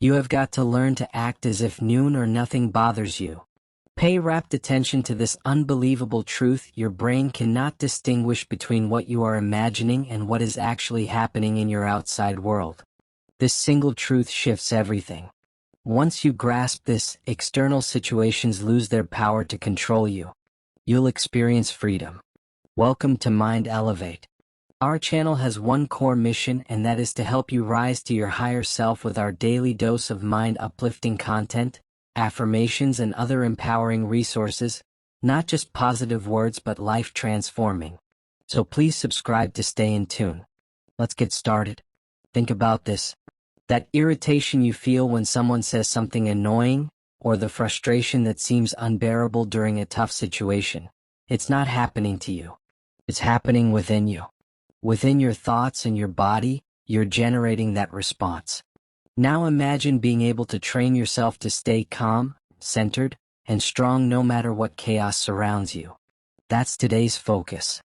You have got to learn to act as if noon or nothing bothers you. Pay rapt attention to this unbelievable truth: your brain cannot distinguish between what you are imagining and what is actually happening in your outside world. This single truth shifts everything. Once you grasp this, external situations lose their power to control you. You'll experience freedom. Welcome to Mind Elevate. Our channel has one core mission, and that is to help you rise to your higher self with our daily dose of mind-uplifting content, affirmations, and other empowering resources, not just positive words but life-transforming. So please subscribe to stay in tune. Let's get started. Think about this. That irritation you feel when someone says something annoying, or the frustration that seems unbearable during a tough situation, it's not happening to you. It's happening within you. Within your thoughts and your body, you're generating that response. Now imagine being able to train yourself to stay calm, centered, and strong no matter what chaos surrounds you. That's today's focus.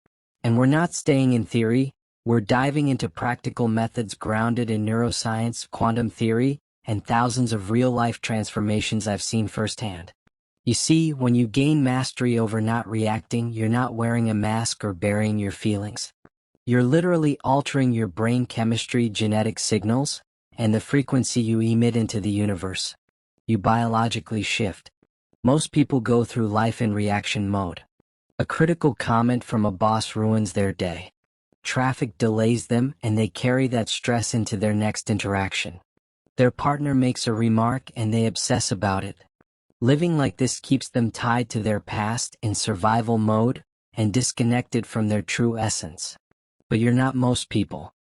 And we're not staying in theory, we're diving into practical methods grounded in neuroscience, quantum theory, and thousands of real-life transformations I've seen firsthand. You see, when you gain mastery over not reacting, you're not wearing a mask or burying your feelings. You're literally altering your brain chemistry, genetic signals, and the frequency you emit into the universe. You biologically shift. Most people go through life in reaction mode. A critical comment from a boss ruins their day. Traffic delays them, and they carry that stress into their next interaction. Their partner makes a remark and they obsess about it. Living like this keeps them tied to their past, in survival mode, and disconnected from their true essence. But you're not most people.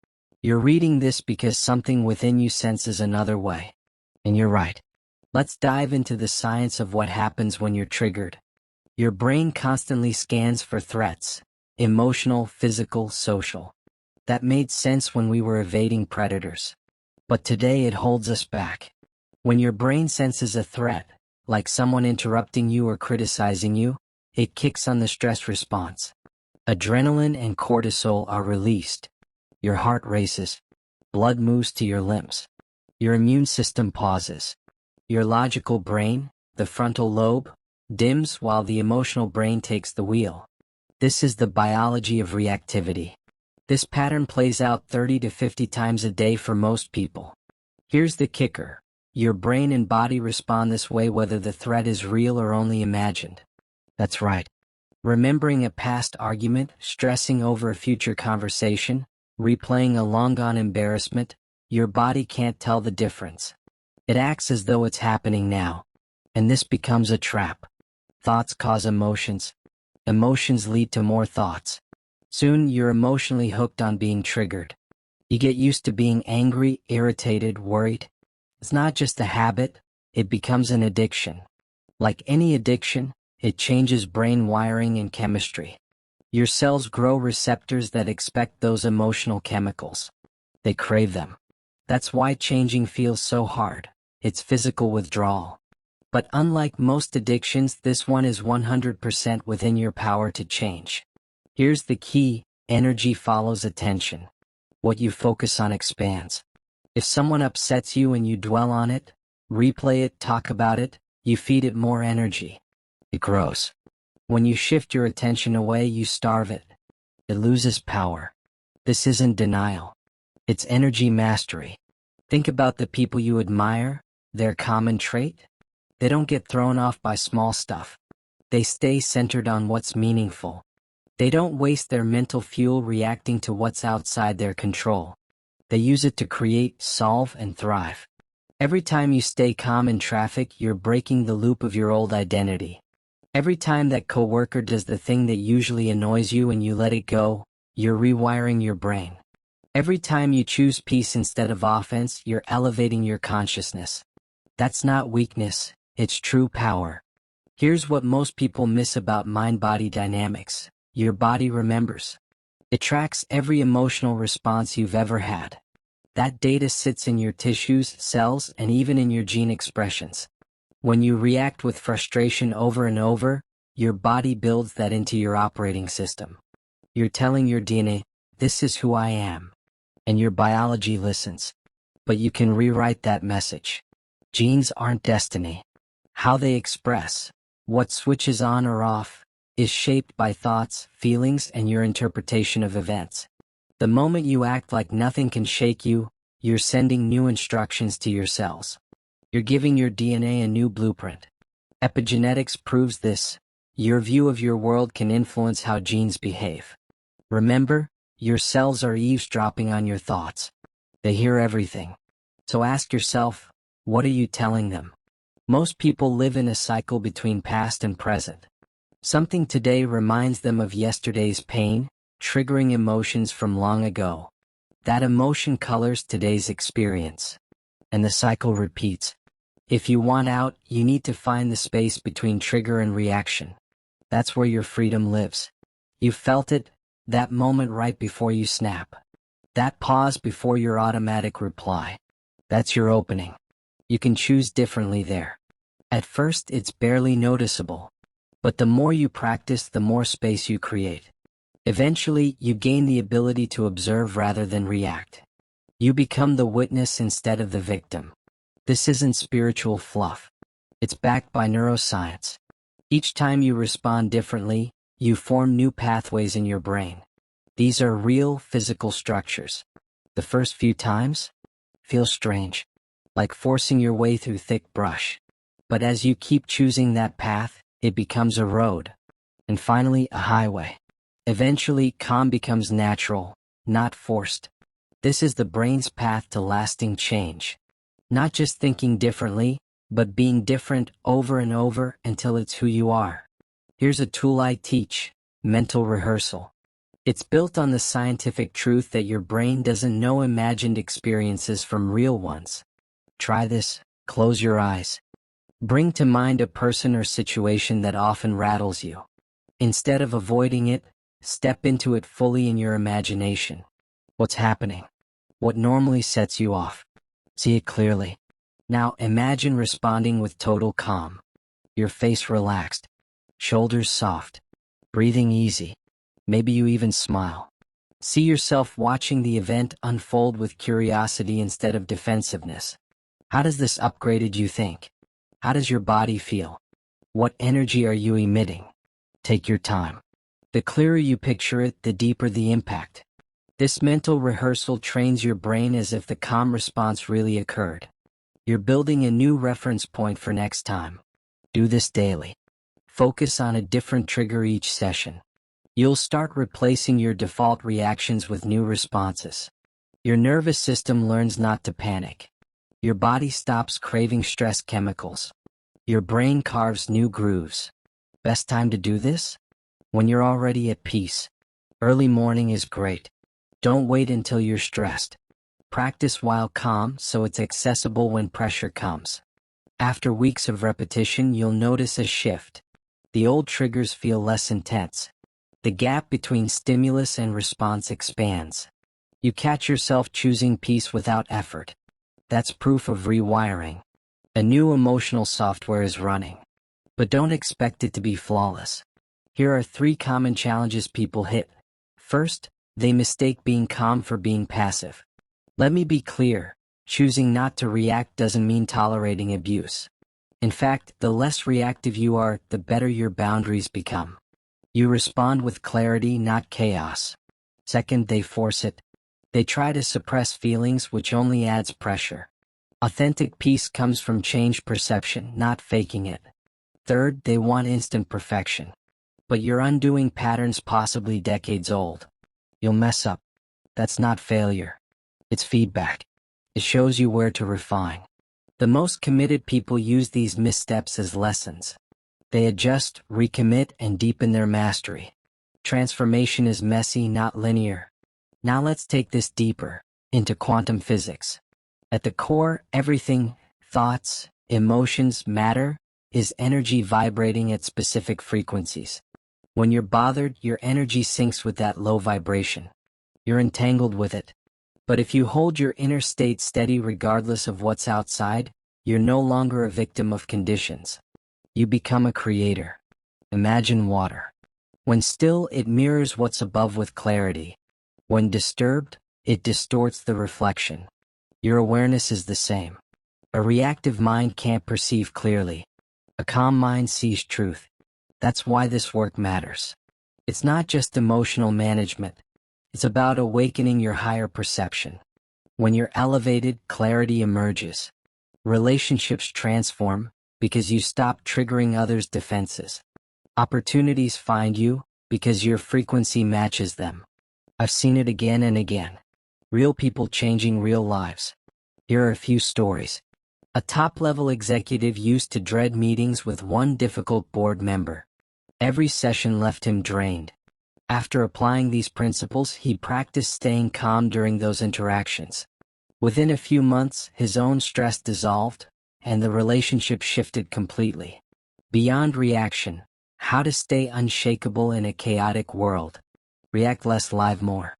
You're reading this because something within you senses another way. And you're right. Let's dive into the science of what happens when you're triggered. Your brain constantly scans for threats: emotional, physical, social. That made sense when we were evading predators. But today it holds us back. When your brain senses a threat, like someone interrupting you or criticizing you, it kicks on the stress response. Adrenaline and cortisol are released. Your heart races. Blood moves to your limbs. Your immune system pauses. Your logical brain, the frontal lobe, dims while the emotional brain takes the wheel. This is the biology of reactivity. This pattern plays out 30 to 50 times a day for most people. Here's the kicker. Your brain and body respond this way whether the threat is real or only imagined. That's right. Remembering a past argument, stressing over a future conversation, replaying a long-gone embarrassment, your body can't tell the difference. It acts as though it's happening now. And this becomes a trap. Thoughts cause emotions. Emotions lead to more thoughts. Soon you're emotionally hooked on being triggered. You get used to being angry, irritated, worried. It's not just a habit, it becomes an addiction. Like any addiction, it changes brain wiring and chemistry. Your cells grow receptors that expect those emotional chemicals. They crave them. That's why changing feels so hard. It's physical withdrawal. But unlike most addictions, this one is 100% within your power to change. Here's the key: energy follows attention. What you focus on expands. If someone upsets you and you dwell on it, replay it, talk about it, you feed it more energy. It grows. When you shift your attention away, you starve it. It loses power. This isn't denial. It's energy mastery. Think about the people you admire, their common trait. They don't get thrown off by small stuff. They stay centered on what's meaningful. They don't waste their mental fuel reacting to what's outside their control. They use it to create, solve, and thrive. Every time you stay calm in traffic, you're breaking the loop of your old identity. Every time that coworker does the thing that usually annoys you and you let it go, you're rewiring your brain. Every time you choose peace instead of offense, you're elevating your consciousness. That's not weakness, it's true power. Here's what most people miss about mind-body dynamics. Your body remembers. It tracks every emotional response you've ever had. That data sits in your tissues, cells, and even in your gene expressions. When you react with frustration over and over, your body builds that into your operating system. You're telling your DNA, this is who I am. And your biology listens. But you can rewrite that message. Genes aren't destiny. How they express, what switches on or off, is shaped by thoughts, feelings, and your interpretation of events. The moment you act like nothing can shake you, you're sending new instructions to your cells. You're giving your DNA a new blueprint. Epigenetics proves this. Your view of your world can influence how genes behave. Remember, your cells are eavesdropping on your thoughts. They hear everything. So ask yourself, what are you telling them? Most people live in a cycle between past and present. Something today reminds them of yesterday's pain, triggering emotions from long ago. That emotion colors today's experience. And the cycle repeats. If you want out, you need to find the space between trigger and reaction. That's where your freedom lives. You felt it, that moment right before you snap. That pause before your automatic reply. That's your opening. You can choose differently there. At first, it's barely noticeable. But the more you practice, the more space you create. Eventually, you gain the ability to observe rather than react. You become the witness instead of the victim. This isn't spiritual fluff. It's backed by neuroscience. Each time you respond differently, you form new pathways in your brain. These are real physical structures. The first few times feel strange, like forcing your way through thick brush. But as you keep choosing that path, it becomes a road, and finally a highway. Eventually, calm becomes natural, not forced. This is the brain's path to lasting change. Not just thinking differently, but being different over and over until it's who you are. Here's a tool I teach: mental rehearsal. It's built on the scientific truth that your brain doesn't know imagined experiences from real ones. Try this. Close your eyes. Bring to mind a person or situation that often rattles you. Instead of avoiding it, step into it fully in your imagination. What's happening? What normally sets you off? See it clearly. Now imagine responding with total calm. Your face relaxed, shoulders soft, breathing easy. Maybe you even smile. See yourself watching the event unfold with curiosity instead of defensiveness. How does this upgraded you think? How does your body feel? What energy are you emitting? Take your time. The clearer you picture it, the deeper the impact. This mental rehearsal trains your brain as if the calm response really occurred. You're building a new reference point for next time. Do this daily. Focus on a different trigger each session. You'll start replacing your default reactions with new responses. Your nervous system learns not to panic. Your body stops craving stress chemicals. Your brain carves new grooves. Best time to do this? When you're already at peace. Early morning is great. Don't wait until you're stressed. Practice while calm so it's accessible when pressure comes. After weeks of repetition, you'll notice a shift. The old triggers feel less intense. The gap between stimulus and response expands. You catch yourself choosing peace without effort. That's proof of rewiring. A new emotional software is running. But don't expect it to be flawless. Here are 3 common challenges people hit. First, they mistake being calm for being passive. Let me be clear, choosing not to react doesn't mean tolerating abuse. In fact, the less reactive you are, the better your boundaries become. You respond with clarity, not chaos. Second, they force it. They try to suppress feelings, which only adds pressure. Authentic peace comes from changed perception, not faking it. Third, they want instant perfection. But you're undoing patterns possibly decades old. You'll mess up. That's not failure. It's feedback. It shows you where to refine. The most committed people use these missteps as lessons. They adjust, recommit, and deepen their mastery. Transformation is messy, not linear. Now let's take this deeper, into quantum physics. At the core, everything, thoughts, emotions, matter, is energy vibrating at specific frequencies. When you're bothered, your energy syncs with that low vibration. You're entangled with it. But if you hold your inner state steady regardless of what's outside, you're no longer a victim of conditions. You become a creator. Imagine water. When still, it mirrors what's above with clarity. When disturbed, it distorts the reflection. Your awareness is the same. A reactive mind can't perceive clearly. A calm mind sees truth. That's why this work matters. It's not just emotional management. It's about awakening your higher perception. When you're elevated, clarity emerges. Relationships transform because you stop triggering others' defenses. Opportunities find you because your frequency matches them. I've seen it again and again. Real people changing real lives. Here are a few stories. A top-level executive used to dread meetings with one difficult board member. Every session left him drained. After applying these principles, he practiced staying calm during those interactions. Within a few months, his own stress dissolved, and the relationship shifted completely. Beyond reaction, how to stay unshakable in a chaotic world. React less, live more.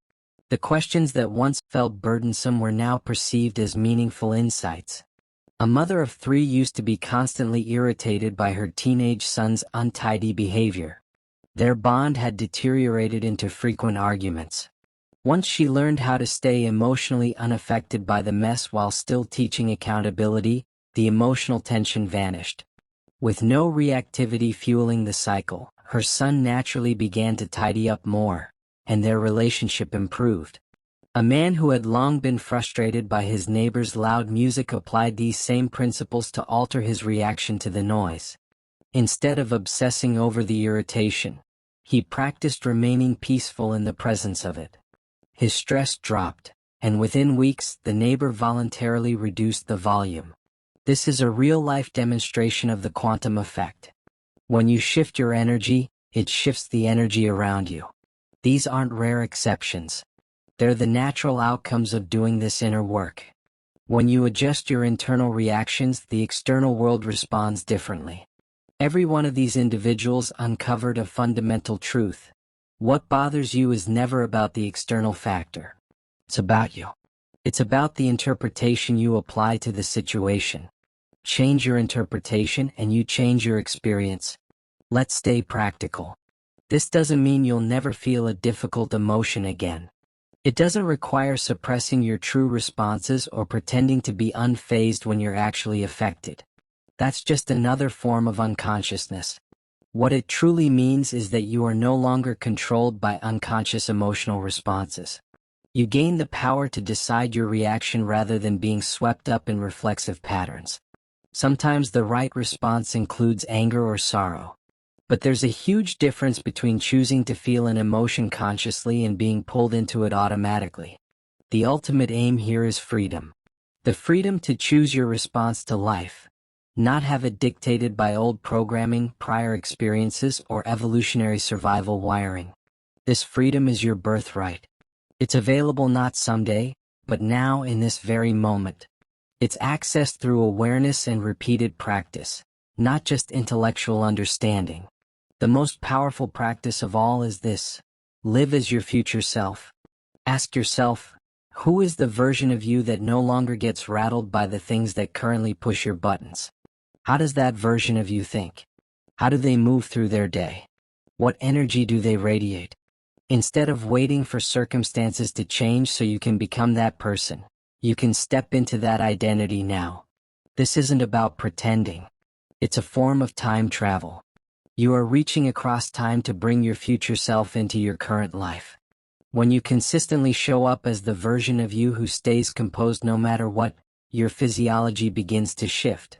The questions that once felt burdensome were now perceived as meaningful insights. A mother of 3 used to be constantly irritated by her teenage son's untidy behavior. Their bond had deteriorated into frequent arguments. Once she learned how to stay emotionally unaffected by the mess while still teaching accountability, the emotional tension vanished. With no reactivity fueling the cycle, her son naturally began to tidy up more, and their relationship improved. A man who had long been frustrated by his neighbor's loud music applied these same principles to alter his reaction to the noise. Instead of obsessing over the irritation, he practiced remaining peaceful in the presence of it. His stress dropped, and within weeks the neighbor voluntarily reduced the volume. This is a real-life demonstration of the quantum effect. When you shift your energy, it shifts the energy around you. These aren't rare exceptions. They're the natural outcomes of doing this inner work. When you adjust your internal reactions, the external world responds differently. Every one of these individuals uncovered a fundamental truth. What bothers you is never about the external factor. It's about you. It's about the interpretation you apply to the situation. Change your interpretation and you change your experience. Let's stay practical. This doesn't mean you'll never feel a difficult emotion again. It doesn't require suppressing your true responses or pretending to be unfazed when you're actually affected. That's just another form of unconsciousness. What it truly means is that you are no longer controlled by unconscious emotional responses. You gain the power to decide your reaction rather than being swept up in reflexive patterns. Sometimes the right response includes anger or sorrow. But there's a huge difference between choosing to feel an emotion consciously and being pulled into it automatically. The ultimate aim here is freedom. The freedom to choose your response to life, not have it dictated by old programming, prior experiences, or evolutionary survival wiring. This freedom is your birthright. It's available not someday, but now in this very moment. It's accessed through awareness and repeated practice, not just intellectual understanding. The most powerful practice of all is this: live as your future self. Ask yourself, who is the version of you that no longer gets rattled by the things that currently push your buttons? How does that version of you think? How do they move through their day? What energy do they radiate? Instead of waiting for circumstances to change so you can become that person, you can step into that identity now. This isn't about pretending. It's a form of time travel. You are reaching across time to bring your future self into your current life. When you consistently show up as the version of you who stays composed no matter what, your physiology begins to shift.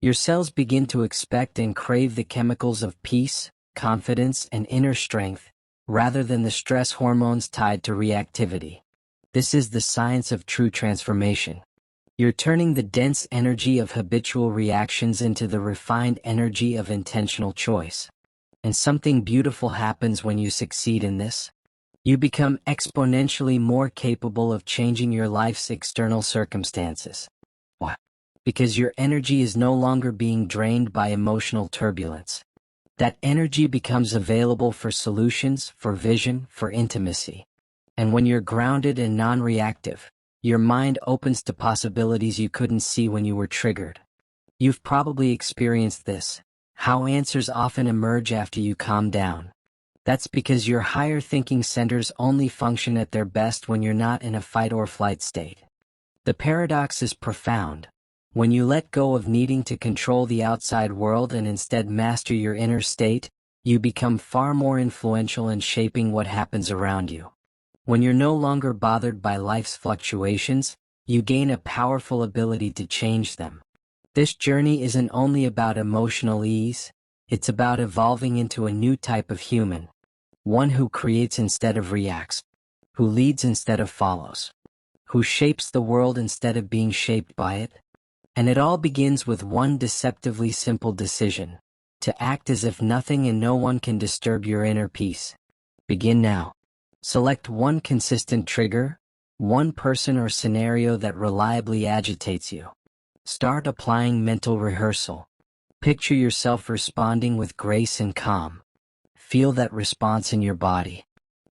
Your cells begin to expect and crave the chemicals of peace, confidence, and inner strength, rather than the stress hormones tied to reactivity. This is the science of true transformation. You're turning the dense energy of habitual reactions into the refined energy of intentional choice. And something beautiful happens when you succeed in this. You become exponentially more capable of changing your life's external circumstances. Why? Because your energy is no longer being drained by emotional turbulence. That energy becomes available for solutions, for vision, for intimacy. And when you're grounded and non-reactive, your mind opens to possibilities you couldn't see when you were triggered. You've probably experienced this, how answers often emerge after you calm down. That's because your higher thinking centers only function at their best when you're not in a fight or flight state. The paradox is profound. When you let go of needing to control the outside world and instead master your inner state, you become far more influential in shaping what happens around you. When you're no longer bothered by life's fluctuations, you gain a powerful ability to change them. This journey isn't only about emotional ease, it's about evolving into a new type of human. One who creates instead of reacts, who leads instead of follows, who shapes the world instead of being shaped by it. And it all begins with one deceptively simple decision: to act as if nothing and no one can disturb your inner peace. Begin now. Select one consistent trigger, one person or scenario that reliably agitates you. Start applying mental rehearsal. Picture yourself responding with grace and calm. Feel that response in your body.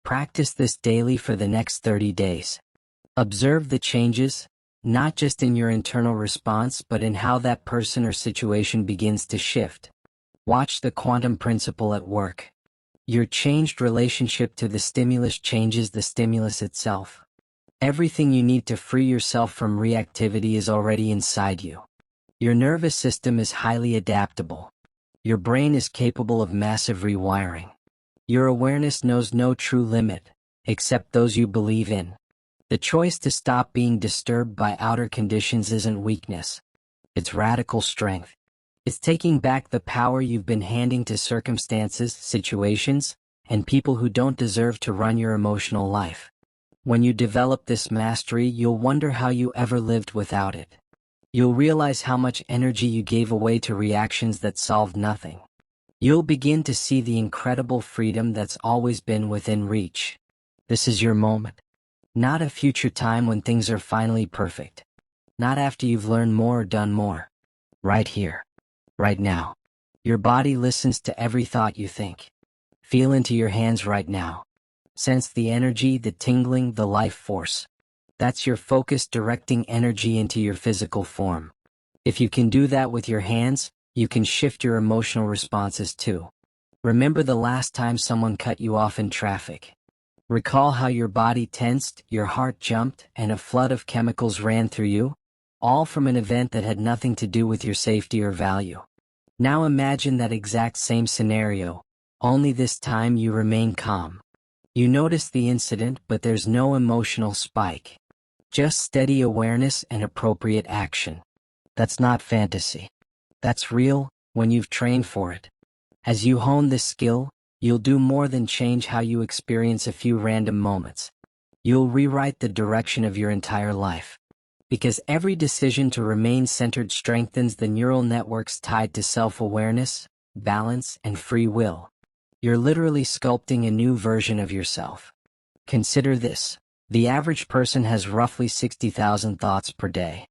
Practice this daily for the next 30 days. Observe the changes, not just in your internal response but in how that person or situation begins to shift. Watch the quantum principle at work. Your changed relationship to the stimulus changes the stimulus itself. Everything you need to free yourself from reactivity is already inside you. Your nervous system is highly adaptable. Your brain is capable of massive rewiring. Your awareness knows no true limit, except those you believe in. The choice to stop being disturbed by outer conditions isn't weakness. It's radical strength. It's taking back the power you've been handing to circumstances, situations, and people who don't deserve to run your emotional life. When you develop this mastery, you'll wonder how you ever lived without it. You'll realize how much energy you gave away to reactions that solved nothing. You'll begin to see the incredible freedom that's always been within reach. This is your moment. Not a future time when things are finally perfect. Not after you've learned more or done more. Right here. Right now. Your body listens to every thought you think. Feel into your hands right now. Sense the energy, the tingling, the life force. That's your focus directing energy into your physical form. If you can do that with your hands, you can shift your emotional responses too. Remember the last time someone cut you off in traffic. Recall how your body tensed, your heart jumped, and a flood of chemicals ran through you, all from an event that had nothing to do with your safety or value. Now imagine that exact same scenario, only this time you remain calm. You notice the incident, but there's no emotional spike. Just steady awareness and appropriate action. That's not fantasy. That's real, when you've trained for it. As you hone this skill, you'll do more than change how you experience a few random moments. You'll rewrite the direction of your entire life. Because every decision to remain centered strengthens the neural networks tied to self-awareness, balance, and free will. You're literally sculpting a new version of yourself. Consider this. The average person has roughly 60,000 thoughts per day.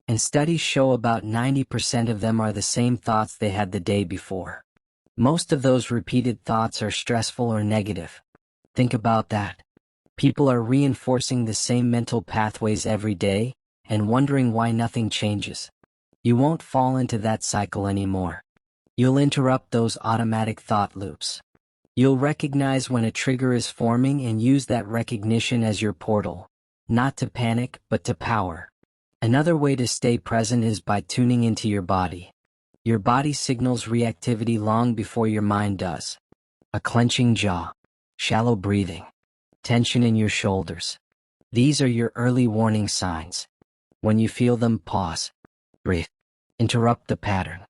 And studies show about 90% of them are the same thoughts they had the day before. Most of those repeated thoughts are stressful or negative. Think about that. People are reinforcing the same mental pathways every day and wondering why nothing changes. You won't fall into that cycle anymore. You'll interrupt those automatic thought loops. You'll recognize when a trigger is forming and use that recognition as your portal, not to panic, but to power. Another way to stay present is by tuning into your body. Your body signals reactivity long before your mind does. A clenching jaw, shallow breathing, tension in your shoulders. These are your early warning signs. When you feel them, pause, breathe, interrupt the pattern.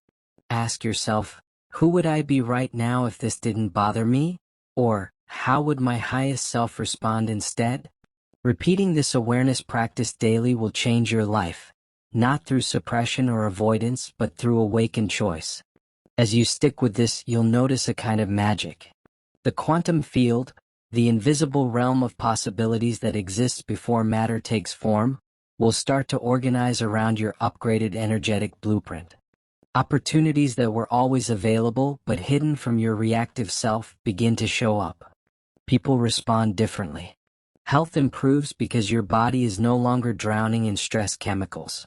Ask yourself, who would I be right now if this didn't bother me? Or, how would my highest self respond instead? Repeating this awareness practice daily will change your life, not through suppression or avoidance, but through awakened choice. As you stick with this, you'll notice a kind of magic. The quantum field, the invisible realm of possibilities that exists before matter takes form, will start to organize around your upgraded energetic blueprint. Opportunities that were always available but hidden from your reactive self begin to show up. People respond differently. Health improves because your body is no longer drowning in stress chemicals.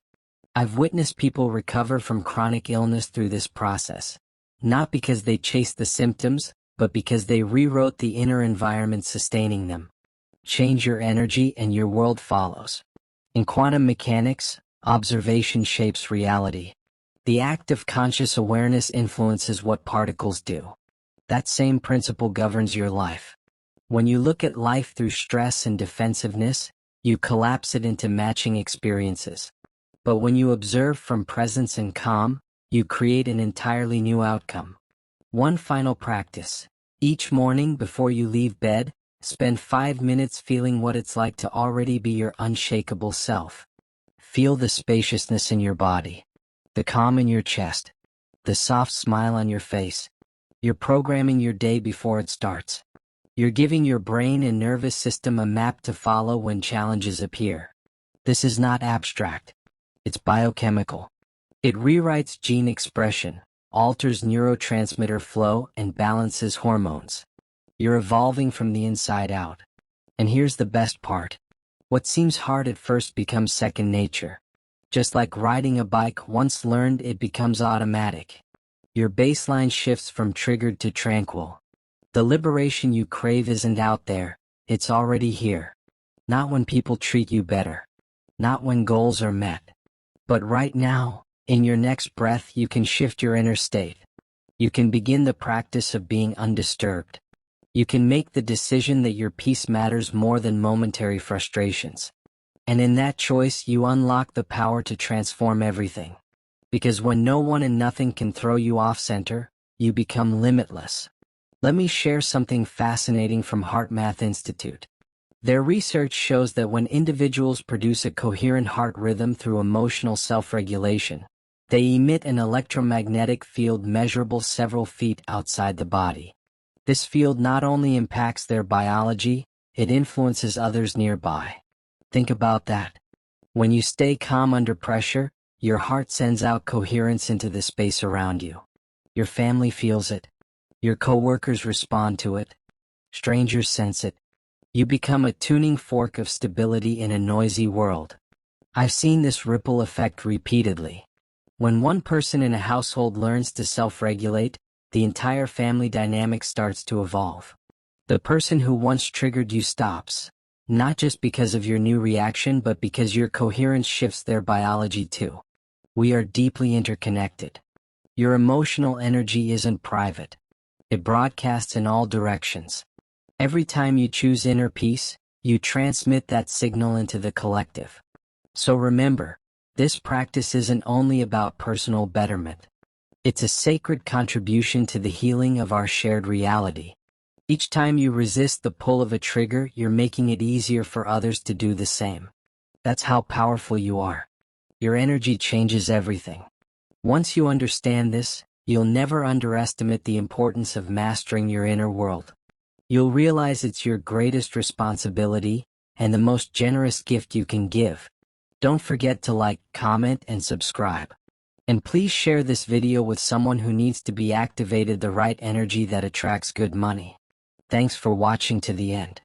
I've witnessed people recover from chronic illness through this process, not because they chased the symptoms, but because they rewrote the inner environment sustaining them. Change your energy and your world follows. In quantum mechanics, Observation shapes reality. The act of conscious awareness influences what particles do. That same principle governs your life. When you look at life through stress and defensiveness, you collapse it into matching experiences. But when you observe from presence and calm, you create an entirely new outcome. One final practice. Each morning before you leave bed, spend 5 minutes feeling what it's like to already be your unshakable self. Feel the spaciousness in your body, the calm in your chest, the soft smile on your face. You're programming your day before it starts. You're giving your brain and nervous system a map to follow when challenges appear. This is not abstract. It's biochemical. It rewrites gene expression, alters neurotransmitter flow, and balances hormones. You're evolving from the inside out. And here's the best part. What seems hard at first becomes second nature. Just like riding a bike, once learned, it becomes automatic. Your baseline shifts from triggered to tranquil. The liberation you crave isn't out there, it's already here. Not when people treat you better. Not when goals are met. But right now, in your next breath, you can shift your inner state. You can begin the practice of being undisturbed. You can make the decision that your peace matters more than momentary frustrations. And in that choice, you unlock the power to transform everything. Because when no one and nothing can throw you off center, you become limitless. Let me share something fascinating from HeartMath Institute. Their research shows that when individuals produce a coherent heart rhythm through emotional self-regulation, they emit an electromagnetic field measurable several feet outside the body. This field not only impacts their biology, it influences others nearby. Think about that. When you stay calm under pressure, your heart sends out coherence into the space around you. Your family feels it. Your coworkers respond to it. Strangers sense it. You become a tuning fork of stability in a noisy world. I've seen this ripple effect repeatedly. When one person in a household learns to self-regulate, the entire family dynamic starts to evolve. The person who once triggered you stops, not just because of your new reaction, but because your coherence shifts their biology too. We are deeply interconnected. Your emotional energy isn't private. It broadcasts in all directions. Every time you choose inner peace, you transmit that signal into the collective. So remember, this practice isn't only about personal betterment. It's a sacred contribution to the healing of our shared reality. Each time you resist the pull of a trigger, you're making it easier for others to do the same. That's how powerful you are. Your energy changes everything. Once you understand this, you'll never underestimate the importance of mastering your inner world. You'll realize it's your greatest responsibility and the most generous gift you can give. Don't forget to like, comment, and subscribe. And please share this video with someone who needs to be activated the right energy that attracts good money. Thanks for watching to the end.